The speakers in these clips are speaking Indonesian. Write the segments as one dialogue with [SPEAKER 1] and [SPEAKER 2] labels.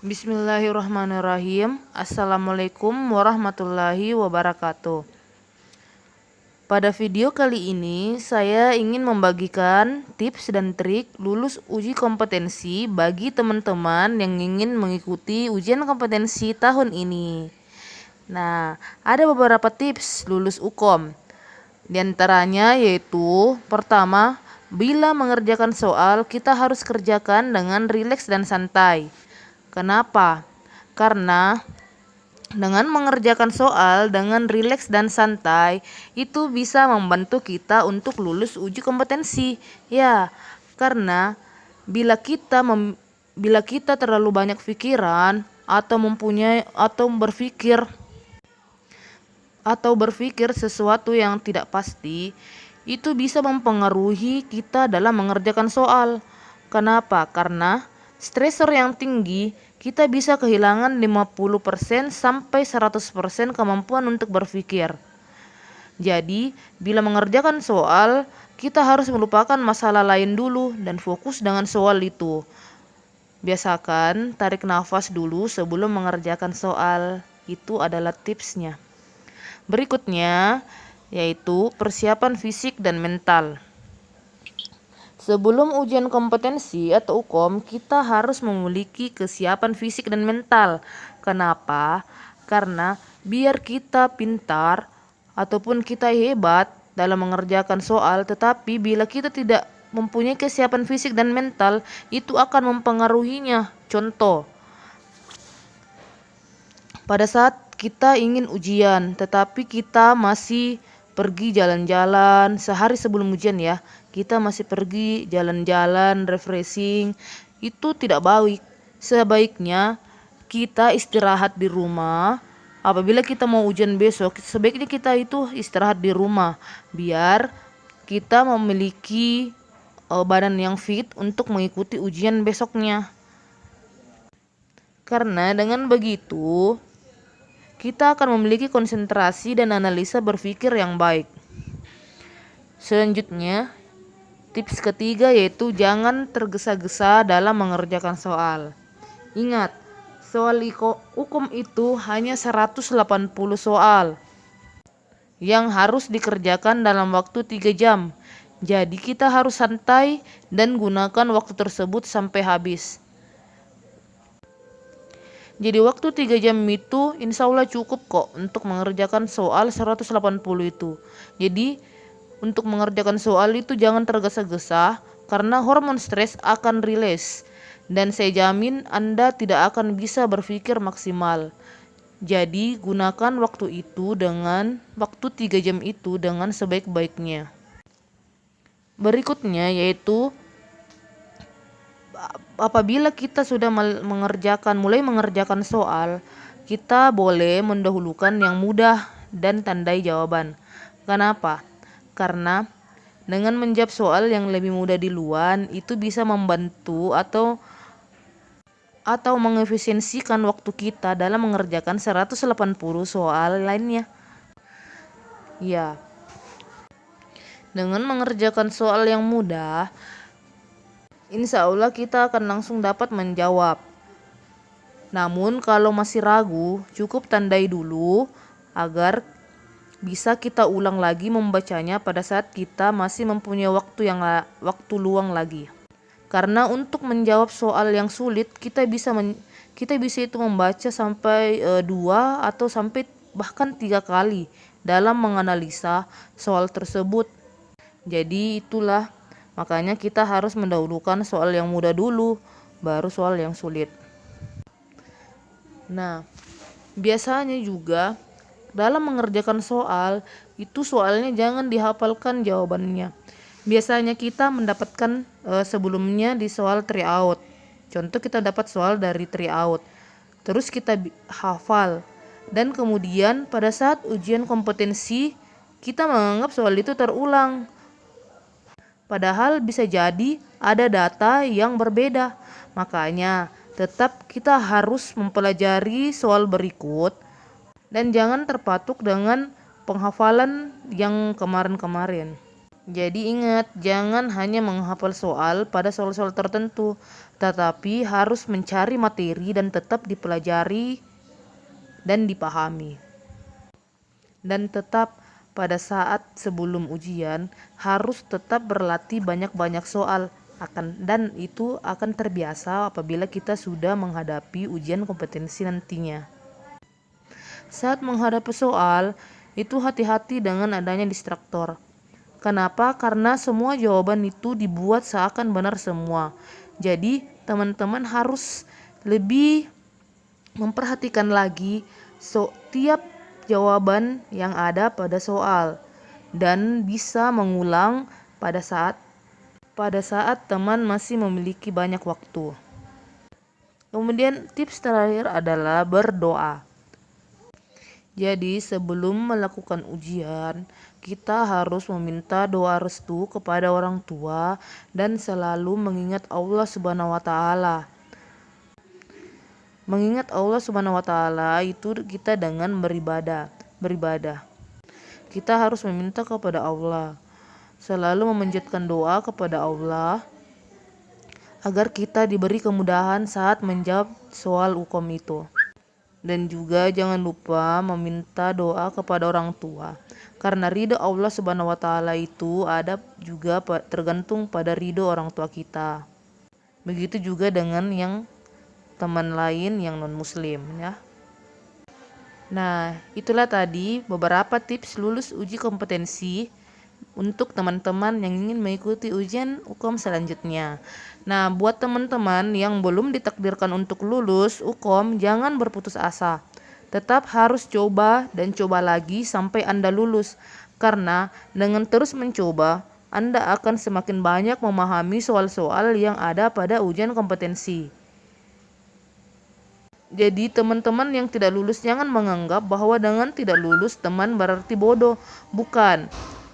[SPEAKER 1] Bismillahirrahmanirrahim. Assalamualaikum warahmatullahi wabarakatuh. Pada video kali ini saya ingin membagikan tips dan trik lulus uji kompetensi bagi teman-teman yang ingin mengikuti ujian kompetensi tahun ini. Nah, ada beberapa tips lulus UKOM. Di antaranya yaitu pertama, bila mengerjakan soal kita harus kerjakan dengan rileks dan santai. Kenapa? Karena dengan mengerjakan soal dengan rileks dan santai itu bisa membantu kita untuk lulus uji kompetensi. Ya, karena bila kita terlalu banyak pikiran atau berpikir sesuatu yang tidak pasti, itu bisa mempengaruhi kita dalam mengerjakan soal. Kenapa? Karena stresor yang tinggi, kita bisa kehilangan 50% sampai 100% kemampuan untuk berpikir. Jadi, bila mengerjakan soal, kita harus melupakan masalah lain dulu dan fokus dengan soal itu. Biasakan tarik nafas dulu sebelum mengerjakan soal. Itu adalah tipsnya. Berikutnya, yaitu persiapan fisik dan mental. Sebelum ujian kompetensi atau UKOM, kita harus memiliki kesiapan fisik dan mental. Kenapa? Karena biar kita pintar ataupun kita hebat dalam mengerjakan soal, tetapi bila kita tidak mempunyai kesiapan fisik dan mental, itu akan mempengaruhinya. Contoh, pada saat kita ingin ujian, tetapi kita masih pergi jalan-jalan sehari sebelum ujian ya. Kita masih pergi jalan-jalan, refreshing, itu tidak baik. Sebaiknya kita istirahat di rumah. Apabila kita mau ujian besok, sebaiknya kita itu istirahat di rumah biar kita memiliki badan yang fit untuk mengikuti ujian besoknya. Karena dengan begitu kita akan memiliki konsentrasi dan analisa berpikir yang baik. Selanjutnya, tips ketiga yaitu jangan tergesa-gesa dalam mengerjakan soal. Ingat, soal UKOM itu hanya 180 soal yang harus dikerjakan dalam waktu 3 jam. Jadi kita harus santai dan gunakan waktu tersebut sampai habis. Jadi waktu 3 jam itu insya Allah cukup kok untuk mengerjakan soal 180 itu. Jadi untuk mengerjakan soal itu jangan tergesa-gesa karena hormon stres akan rilis. Dan saya jamin Anda tidak akan bisa berpikir maksimal. Jadi gunakan waktu 3 jam itu dengan sebaik-baiknya. Berikutnya yaitu apabila kita sudah mulai mengerjakan soal, kita boleh mendahulukan yang mudah dan tandai jawaban. Kenapa? Karena dengan menjawab soal yang lebih mudah duluan itu bisa membantu atau mengefisiensikan waktu kita dalam mengerjakan 180 soal lainnya. Ya. Dengan mengerjakan soal yang mudah, insya Allah kita akan langsung dapat menjawab. Namun kalau masih ragu, cukup tandai dulu agar bisa kita ulang lagi membacanya pada saat kita masih mempunyai waktu luang lagi. Karena untuk menjawab soal yang sulit kita bisa itu membaca sampai 2 atau sampai bahkan 3 kali dalam menganalisa soal tersebut. Jadi itulah makanya kita harus mendahulukan soal yang mudah dulu, baru soal yang sulit. Nah, biasanya juga dalam mengerjakan soal, itu soalnya jangan dihafalkan jawabannya. Biasanya kita mendapatkan sebelumnya di soal try out. Contoh kita dapat soal dari try out. Terus kita hafal. Dan kemudian pada saat ujian kompetensi, kita menganggap soal itu terulang. Padahal bisa jadi ada data yang berbeda. Makanya tetap kita harus mempelajari soal berikut dan jangan terpatuk dengan penghafalan yang kemarin-kemarin. Jadi ingat, jangan hanya menghafal soal pada soal-soal tertentu, tetapi harus mencari materi dan tetap dipelajari dan dipahami. Dan tetap pada saat sebelum ujian harus tetap berlatih banyak-banyak soal dan itu akan terbiasa apabila kita sudah menghadapi ujian kompetensi nantinya. Saat menghadapi soal, itu hati-hati dengan adanya distraktor. Kenapa? Karena semua jawaban itu dibuat seakan benar semua. Jadi, teman-teman harus lebih memperhatikan lagi setiap jawaban yang ada pada soal dan bisa mengulang pada saat teman masih memiliki banyak waktu. Kemudian tips terakhir adalah berdoa. Jadi sebelum melakukan ujian, kita harus meminta doa restu kepada orang tua dan selalu mengingat Allah Subhanahu wa taala. Mengingat Allah Subhanahu wa taala itu kita dengan beribadah. Kita harus meminta kepada Allah. Selalu memanjatkan doa kepada Allah agar kita diberi kemudahan saat menjawab soal hukum itu. Dan juga jangan lupa meminta doa kepada orang tua, karena ridho Allah Subhanahu wa taala itu ada juga tergantung pada ridho orang tua kita. Begitu juga dengan yang teman lain yang non muslim ya. Nah, itulah tadi beberapa tips lulus uji kompetensi untuk teman-teman yang ingin mengikuti ujian UKOM selanjutnya. Nah, buat teman-teman yang belum ditakdirkan untuk lulus UKOM, jangan berputus asa. Tetap harus coba dan coba lagi sampai Anda lulus. Karena dengan terus mencoba, Anda akan semakin banyak memahami soal-soal yang ada pada ujian kompetensi. Jadi teman-teman yang tidak lulus jangan menganggap bahwa dengan tidak lulus teman berarti bodoh. Bukan.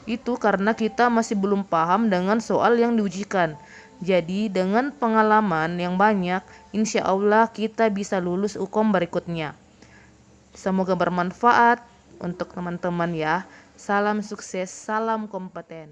[SPEAKER 1] Itu karena kita masih belum paham dengan soal yang diujikan. Jadi dengan pengalaman yang banyak, insya Allah kita bisa lulus UKOM berikutnya. Semoga bermanfaat untuk teman-teman ya. Salam sukses, salam kompeten.